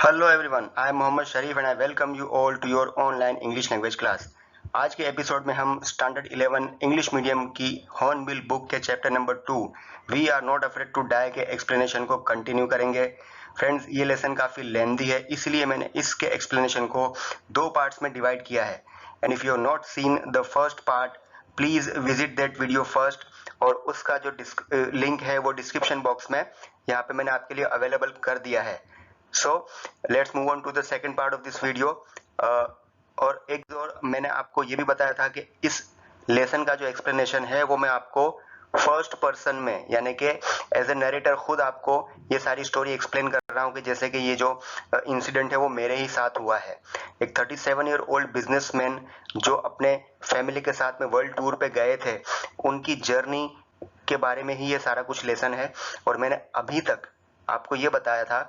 Hello everyone, I am Mohammad Sharif and I welcome you all to your online English language class. आज के episode में हम standard 11 English medium की Hornbill book के chapter number 2 we are not afraid to die के explanation को continue करेंगे। Friends, ये लेसन काफ़ी लेंथी है, इसलिए मैंने इसके एक्सप्लेनेशन को दो पार्ट्स में डिवाइड किया है। And if you have not seen the first part, please visit that video first, और उसका जो लिंक है वो डिस्क्रिप्शन बॉक्स में यहाँ पे मैंने आपके लिए अवेलेबल कर दिया है। So let's move on to the second part of this video. और एक और मैंने आपको ये भी बताया था कि इस लेसन का जो एक्सप्लेनेशन है वो मैं आपको फर्स्ट पर्सन में, यानी कि एज ए नरेटर खुद आपको ये सारी स्टोरी एक्सप्लेन कर रहा हूँ कि जैसे कि ये जो इंसिडेंट है वो मेरे ही साथ हुआ है। एक 37 ईयर ओल्ड बिजनेसमैन जो अपने फैमिली के साथ में वर्ल्ड टूर पे गए थे, उनकी जर्नी के बारे में ही ये सारा कुछ लेसन है। और मैंने अभी तक आपको ये बताया था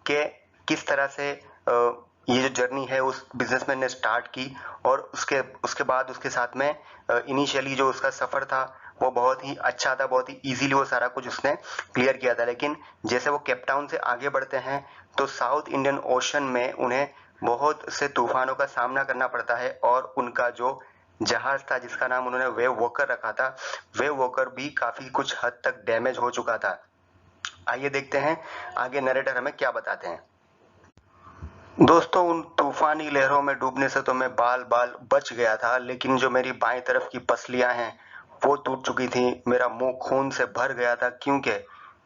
कि किस तरह से ये जो जर्नी है उस बिजनेसमैन ने स्टार्ट की, और उसके उसके बाद उसके साथ में इनिशियली जो उसका सफ़र था वो बहुत ही अच्छा था, बहुत ही इजीली वो सारा कुछ उसने क्लियर किया था। लेकिन जैसे वो केप टाउन से आगे बढ़ते हैं तो साउथ इंडियन ओशन में उन्हें बहुत से तूफानों का सामना करना पड़ता है, और उनका जो जहाज था जिसका नाम उन्होंने वेव वॉकर रखा था, वेव वॉकर भी काफ़ी कुछ हद तक डैमेज हो चुका था। आइए देखते हैं आगे नरेटर हमें क्या बताते हैं। दोस्तों, उन तूफानी लहरों में डूबने से तो मैं बाल बाल बच गया था, लेकिन जो मेरी बाएं तरफ की पसलियां हैं वो टूट चुकी थी। मेरा मुंह खून से भर गया था क्योंकि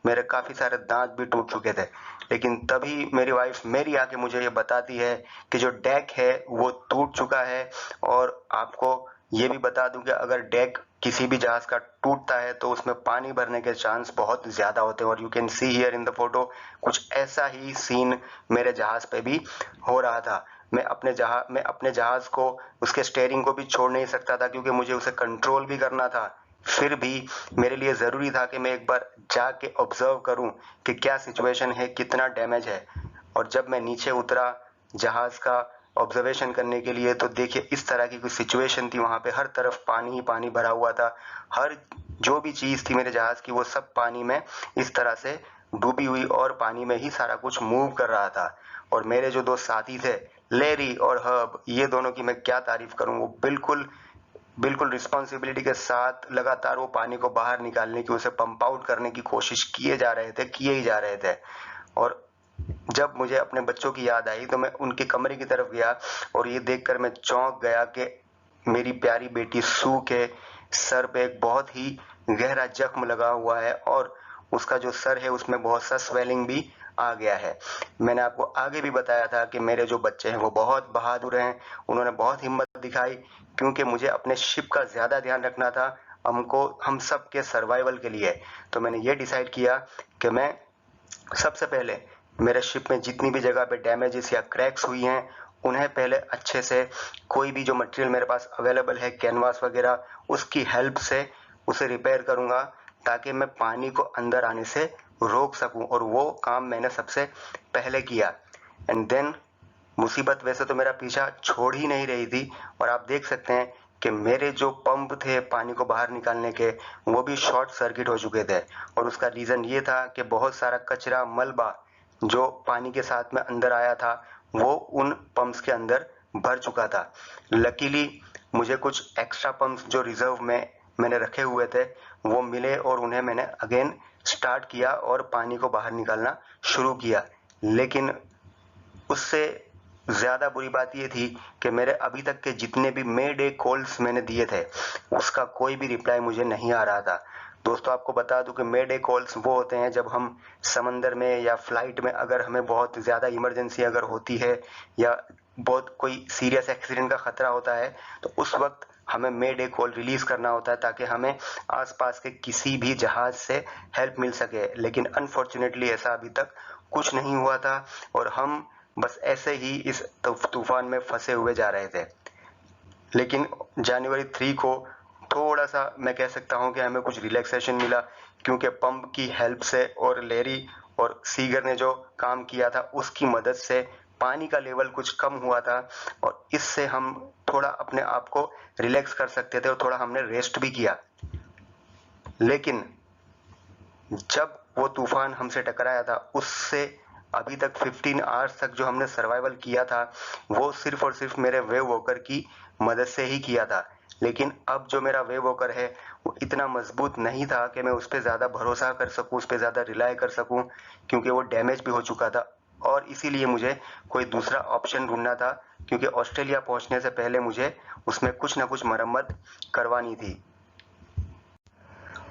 मेरे काफी सारे दांत भी टूट चुके थे। लेकिन तभी मेरी वाइफ मेरी आके मुझे ये बताती है कि जो डेक है वो टूट चुका है। और आपको ये भी बता दूं कि अगर डेक किसी भी जहाज का टूटता है तो उसमें पानी भरने के चांस बहुत ज्यादा होते हैं। और you can see here in the photo, कुछ ऐसा ही सीन मेरे जहाज पे भी हो रहा था। मैं अपने जहाज को, उसके स्टेयरिंग को भी छोड़ नहीं सकता था क्योंकि मुझे उसे कंट्रोल भी करना था। फिर भी मेरे लिए जरूरी था कि मैं एक बार जाके ऑब्जर्व करूं कि क्या सिचुएशन है, कितना डैमेज है। और जब मैं नीचे उतरा जहाज का ऑब्जर्वेशन करने के लिए, तो देखिए इस तरह की कुछ सिचुएशन थी। वहां पे हर तरफ पानी ही पानी भरा हुआ था। हर जो भी चीज थी मेरे जहाज की वो सब पानी में इस तरह से डूबी हुई, और पानी में ही सारा कुछ मूव कर रहा था। और मेरे जो दो साथी थे, लेरी और हर्ब, ये दोनों की मैं क्या तारीफ करूं, वो बिल्कुल बिल्कुल रिस्पॉन्सिबिलिटी के साथ लगातार वो पानी को बाहर निकालने की, उसे पंप आउट करने की कोशिश किए ही जा रहे थे। और जब मुझे अपने बच्चों की याद आई तो मैं उनके कमरे की तरफ गया, और ये देखकर मैं चौंक गया कि मेरी प्यारी बेटी सू के सर पे एक बहुत ही गहरा जख्म लगा हुआ है, और उसका जो सर है उसमें बहुत सा स्वेलिंग भी आ गया है। मैंने आपको आगे भी बताया था कि मेरे जो बच्चे हैं वो बहुत बहादुर हैं, उन्होंने बहुत हिम्मत दिखाई, क्योंकि मुझे अपने शिप का ज्यादा ध्यान रखना था, हम सब के सर्वाइवल के लिए। तो मैंने ये डिसाइड किया कि मैं सबसे पहले मेरे शिप में जितनी भी जगह पे डैमेजेस या क्रैक्स हुई हैं उन्हें पहले अच्छे से, कोई भी जो मटेरियल मेरे पास अवेलेबल है, कैनवास वगैरह, उसकी हेल्प से उसे रिपेयर करूंगा, ताकि मैं पानी को अंदर आने से रोक सकूं। और वो काम मैंने सबसे पहले किया। एंड देन मुसीबत वैसे तो मेरा पीछा छोड़ ही नहीं रही थी, और आप देख सकते हैं कि मेरे जो पंप थे पानी को बाहर निकालने के, वो भी शॉर्ट सर्किट हो चुके थे। और उसका रीजन ये था कि बहुत सारा कचरा, मलबा जो पानी के साथ में अंदर आया था वो उन पंप्स के अंदर भर चुका था। लकीली मुझे कुछ एक्स्ट्रा पंप्स जो रिजर्व में मैंने रखे हुए थे वो मिले, और उन्हें मैंने अगेन स्टार्ट किया और पानी को बाहर निकालना शुरू किया। लेकिन उससे ज्यादा बुरी बात यह थी कि मेरे अभी तक के जितने भी मे डे कॉल्स मैंने दिए थे उसका कोई भी रिप्लाई मुझे नहीं आ रहा था। दोस्तों, आपको बता दूं कि मे डे कॉल्स वो होते हैं जब हम समंदर में या फ्लाइट में अगर हमें बहुत ज्यादा इमरजेंसी अगर होती है, या बहुत कोई सीरियस एक्सीडेंट का खतरा होता है, तो उस वक्त हमें मे डे कॉल रिलीज करना होता है ताकि हमें आसपास के किसी भी जहाज से हेल्प मिल सके। लेकिन अनफॉर्चुनेटली ऐसा अभी तक कुछ नहीं हुआ था, और हम बस ऐसे ही इस तूफान में फंसे हुए जा रहे थे। लेकिन जनवरी 3 को थोड़ा सा मैं कह सकता हूं कि हमें कुछ रिलैक्सेशन मिला, क्योंकि पंप की हेल्प से और लेरी और सीगर ने जो काम किया था उसकी मदद से पानी का लेवल कुछ कम हुआ था, और इससे हम थोड़ा अपने आप को रिलैक्स कर सकते थे, और थोड़ा हमने रेस्ट भी किया। लेकिन जब वो तूफान हमसे टकराया था उससे अभी तक 15 आवर्स तक जो हमने सर्वाइवल किया था वो सिर्फ और सिर्फ मेरे वेव वॉकर की मदद से ही किया था। लेकिन अब जो मेरा वेव वॉकर है वो इतना मजबूत नहीं था कि मैं उस पर ज़्यादा भरोसा कर सकूं, उस पर ज़्यादा रिलाय कर सकूं, क्योंकि वो डैमेज भी हो चुका था और इसीलिए मुझे कोई दूसरा ऑप्शन ढूंढना था, क्योंकि ऑस्ट्रेलिया पहुंचने से पहले मुझे उसमें कुछ ना कुछ मरम्मत करवानी थी।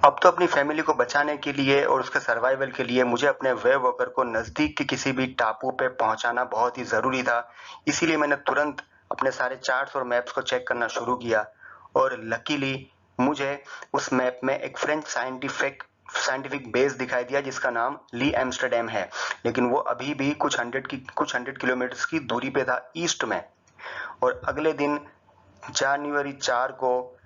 अब तो अपनी फैमिली को बचाने के लिए और उसके सर्वाइवल के लिए मुझे अपने वेव वॉकर को नज़दीक के किसी भी टापू पे पहुंचाना बहुत ही ज़रूरी था। इसीलिए मैंने तुरंत अपने सारे चार्ट्स और मैप्स को चेक करना शुरू किया और लकीली मुझे उस मैप में एक फ्रेंच साइंटिफिक बेस दिखाई दिया जिसका नाम ली एम्स्टरडैम है, लेकिन वो अभी भी कुछ हंड्रेड किलोमीटर्स की दूरी पे था ईस्ट में। और अगले दिन जनवरी 4 को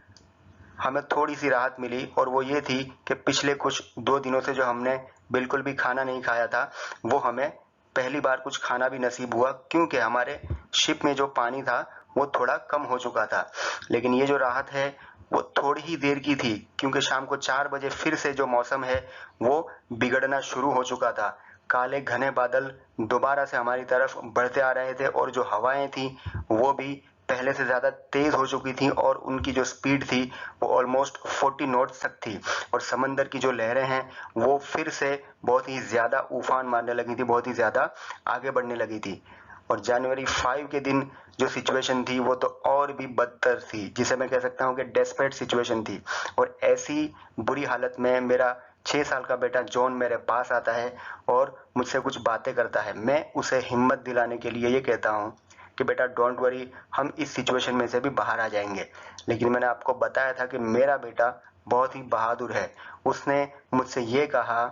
हमें थोड़ी सी राहत मिली और वो ये थी कि पिछले कुछ 2 दिनों से जो हमने बिल्कुल भी खाना नहीं खाया था वो हमें पहली बार कुछ खाना भी नसीब हुआ, क्योंकि हमारे शिप में जो पानी था वो थोड़ा कम हो चुका था। लेकिन ये जो राहत है वो थोड़ी ही देर की थी, क्योंकि शाम को 4 बजे फिर से जो मौसम है वो बिगड़ना शुरू हो चुका था। काले घने बादल दोबारा से हमारी तरफ बढ़ते आ रहे थे और जो हवाएं थी वो भी पहले से ज़्यादा तेज़ हो चुकी थी और उनकी जो स्पीड थी वो ऑलमोस्ट 40 नॉट्स तक थी। और समंदर की जो लहरें हैं वो फिर से बहुत ही ज़्यादा उफान मारने लगी थी, बहुत ही ज़्यादा आगे बढ़ने लगी थी। और जनवरी 5 के दिन जो सिचुएशन थी वो तो और भी बदतर थी, जिसे मैं कह सकता हूँ कि डेस्परेट सिचुएशन थी। और ऐसी बुरी हालत में मेरा 6 साल का बेटा जॉन मेरे पास आता है और मुझसे कुछ बातें करता है। मैं उसे हिम्मत दिलाने के लिए ये कहता हूँ कि बेटा डोंट वरी, हम इस सिचुएशन में से भी बाहर आ जाएंगे। लेकिन मैंने आपको बताया था कि मेरा बेटा बहुत ही बहादुर है। उसने मुझसे ये कहा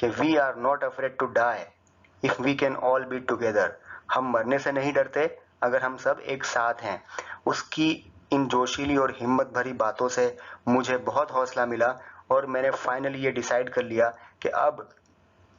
कि we are not afraid to die if we can all be together. हम मरने से नहीं डरते अगर हम सब एक साथ हैं। उसकी इन जोशीली और हिम्मत भरी बातों से मुझे बहुत हौसला मिला और मैंने फाइनली ये डिसाइड कर लिया कि अब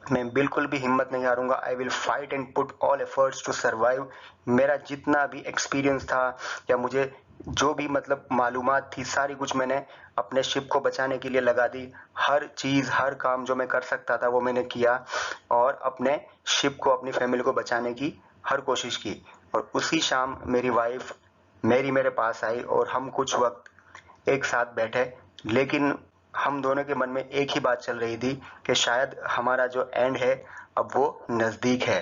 मैं बिल्कुल भी हिम्मत नहीं हारूंगा। I will fight and put all efforts to survive. मेरा जितना भी एक्सपीरियंस था या मुझे जो भी मतलब मालूमात थी सारी कुछ मैंने अपने शिप को बचाने के लिए लगा दी। हर चीज़ हर काम जो मैं कर सकता था वो मैंने किया और अपने शिप को अपनी फैमिली को बचाने की हर कोशिश की। और उसी शाम मेरी वाइफ मेरे पास आई और हम कुछ वक्त एक साथ बैठे। लेकिन हम दोनों के मन में एक ही बात चल रही थी कि शायद हमारा जो एंड है अब वो नज़दीक है।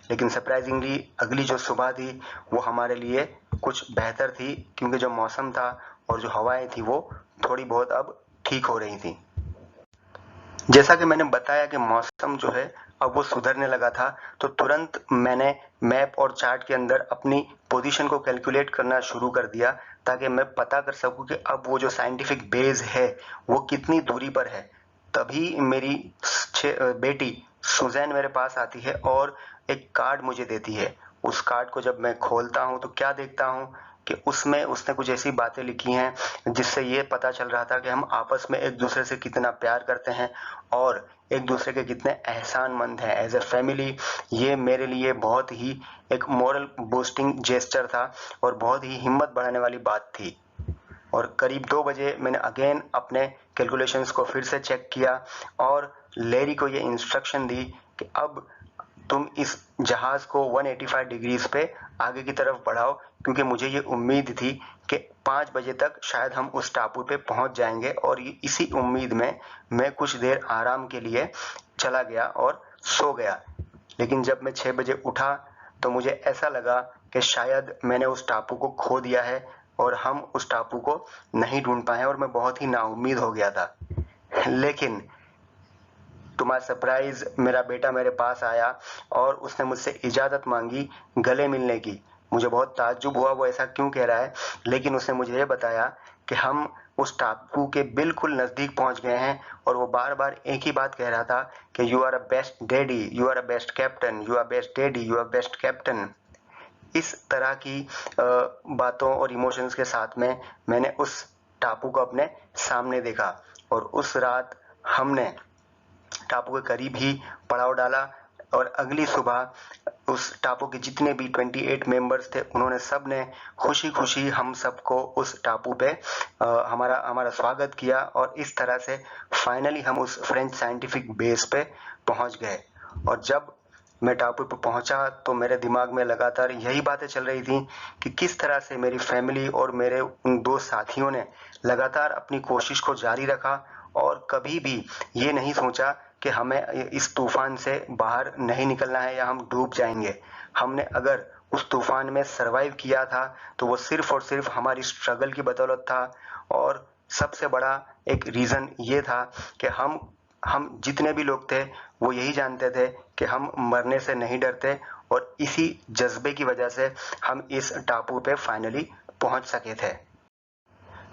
लेकिन सरप्राइजिंगली अगली जो सुबह थी वो हमारे लिए कुछ बेहतर थी, क्योंकि जो मौसम था और जो हवाएं थी वो थोड़ी बहुत अब ठीक हो रही थी। जैसा कि मैंने बताया कि मौसम जो है अब वो सुधरने लगा था, तो तुरंत मैंने मैप और चार्ट के अंदर अपनी पोजीशन को कैलकुलेट करना शुरू कर दिया, ताकि मैं पता कर सकूं कि अब वो जो साइंटिफिक बेस है वो कितनी दूरी पर है। तभी मेरी बेटी सुजैन मेरे पास आती है और एक कार्ड मुझे देती है। उस कार्ड को जब मैं खोलता हूँ तो क्या देखता हूँ कि उसमें उसने कुछ ऐसी बातें लिखी हैं जिससे ये पता चल रहा था कि हम आपस में एक दूसरे से कितना प्यार करते हैं और एक दूसरे के कितने एहसानमंद हैं एज ए फैमिली। ये मेरे लिए बहुत ही एक मोरल बूस्टिंग जेस्चर था और बहुत ही हिम्मत बढ़ाने वाली बात थी। और करीब 2 बजे मैंने अगेन अपने कैलकुलेशंस को फिर से चेक किया और लेरी को ये इंस्ट्रक्शन दी कि अब तुम इस जहाज को 185 डिग्रीज पे आगे की तरफ बढ़ाओ, क्योंकि मुझे ये उम्मीद थी कि 5 बजे तक शायद हम उस टापू पे पहुंच जाएंगे। और इसी उम्मीद में मैं कुछ देर आराम के लिए चला गया और सो गया। लेकिन जब मैं 6 बजे उठा तो मुझे ऐसा लगा कि शायद मैंने उस टापू को खो दिया है और हम उस टापू को नहीं ढूंढ पाए और मैं बहुत ही नाउम्मीद हो गया था। लेकिन टू माय सरप्राइज मेरा बेटा मेरे पास आया और उसने मुझसे इजाज़त मांगी गले मिलने की। मुझे बहुत ताज्जुब हुआ वो ऐसा क्यों कह रहा है, लेकिन उसने मुझे ये बताया कि हम उस टापू के बिल्कुल नज़दीक पहुंच गए हैं और वो बार बार एक ही बात कह रहा था कि you are a best daddy, you are a best captain, you are best daddy, you are best captain. इस तरह की बातों और इमोशंस के साथ में मैंने उस टापू को अपने सामने देखा और उस रात हमने टापू के करीब ही पड़ाव डाला। और अगली सुबह उस टापू के जितने भी 28 मेंबर्स थे उन्होंने सब ने खुशी खुशी हम सबको उस टापू पे हमारा हमारा स्वागत किया और इस तरह से फाइनली हम उस फ्रेंच साइंटिफिक बेस पे पहुंच गए। और जब मैं टापू पर पहुंचा तो मेरे दिमाग में लगातार यही बातें चल रही थी कि किस तरह से मेरी फैमिली और मेरे उन दो साथियों ने लगातार अपनी कोशिश को जारी रखा और कभी भी ये नहीं सोचा कि हमें इस तूफान से बाहर नहीं निकलना है या हम डूब जाएंगे। हमने अगर उस तूफान में सरवाइव किया था तो वो सिर्फ और सिर्फ हमारी स्ट्रगल की बदौलत था। और सबसे बड़ा एक रीज़न ये था कि हम जितने भी लोग थे वो यही जानते थे कि हम मरने से नहीं डरते और इसी जज्बे की वजह से हम इस टापू पे फाइनली पहुंच सके थे।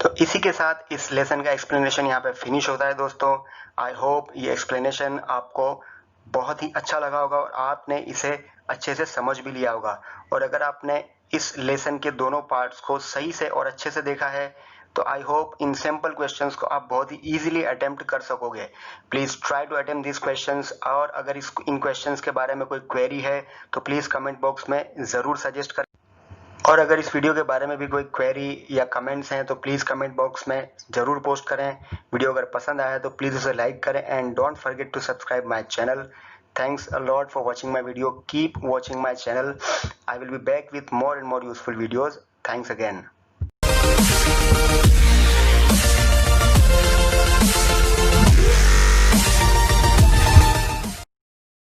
तो इसी के साथ इस लेसन का एक्सप्लेनेशन यहाँ पे फिनिश होता है दोस्तों। आई होप ये एक्सप्लेनेशन आपको बहुत ही अच्छा लगा होगा और आपने इसे अच्छे से समझ भी लिया होगा। और अगर आपने इस लेसन के दोनों पार्ट्स को सही से और अच्छे से देखा है तो आई होप इन सिंपल क्वेश्चंस को आप बहुत ही इजीली अटेम्प्ट कर सकोगे। Please try to attempt this questions. और अगर इन क्वेश्चंस के बारे में कोई क्वेरी है तो प्लीज कमेंट बॉक्स में जरूर सजेस्ट करें। और अगर इस वीडियो के बारे में भी कोई क्वेरी या कमेंट्स हैं तो प्लीज़ कमेंट बॉक्स में ज़रूर पोस्ट करें। वीडियो अगर पसंद आया तो प्लीज़ उसे लाइक करें and don't forget to subscribe my channel. Thanks a lot for watching my video. Keep watching my channel. I will be back with more and more useful videos. Thanks again.